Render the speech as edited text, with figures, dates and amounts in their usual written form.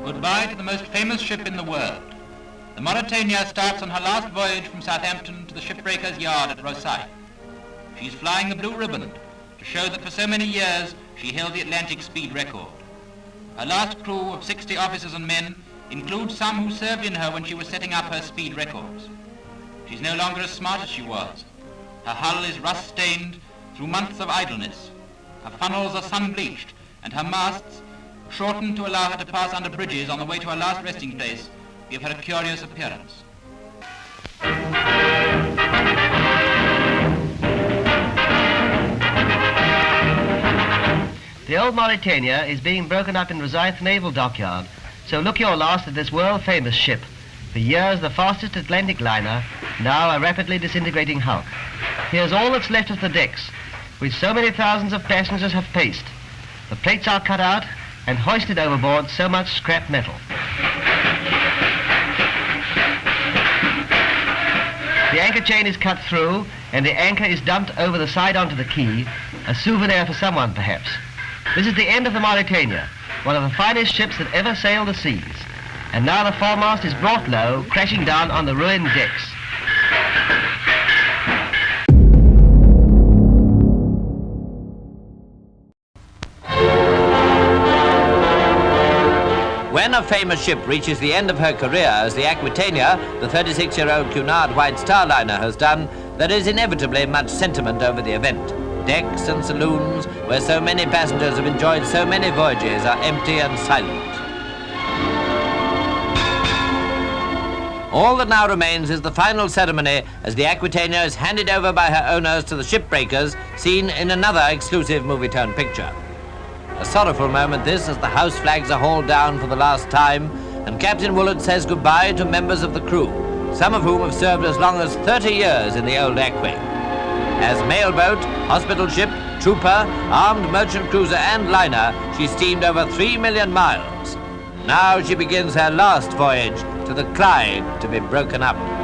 Goodbye to the most famous ship in the world. The Mauretania starts on her last voyage from Southampton to the shipbreaker's yard at Rosyth. She's flying the blue ribbon to show that for so many years she held the Atlantic speed record. Her last crew of 60 officers and men includes some who served in her when she was setting up her speed records. She's no longer as smart as she was. Her hull is rust-stained through months of idleness. Her funnels are sun-bleached, and her masts, shortened to allow her to pass under bridges on the way to her last resting place, give her a curious appearance. The old Mauretania is being broken up in Rosyth Naval Dockyard, so look your last at this world-famous ship. For years the fastest Atlantic liner, now a rapidly disintegrating hulk. Here's all that's left of the decks, which so many thousands of passengers have paced. The plates are cut out and hoisted overboard so much scrap metal. The anchor chain is cut through and the anchor is dumped over the side onto the quay, a souvenir for someone perhaps. This is the end of the Mauretania, one of the finest ships that ever sailed the seas. And now the foremast is brought low, crashing down on the ruined decks. When a famous ship reaches the end of her career, as the Aquitania, the 36-year-old Cunard White Star Liner, has done, there is inevitably much sentiment over the event. Decks and saloons, where so many passengers have enjoyed so many voyages, are empty and silent. All that now remains is the final ceremony as the Aquitania is handed over by her owners to the shipbreakers, seen in another exclusive movie-tone picture. A sorrowful moment this, as the house flags are hauled down for the last time and Captain Woolard says goodbye to members of the crew, some of whom have served as long as 30 years in the old Aqui. As mailboat, hospital ship, trooper, armed merchant cruiser and liner, she steamed over 3 million miles. Now she begins her last voyage to the Clyde to be broken up.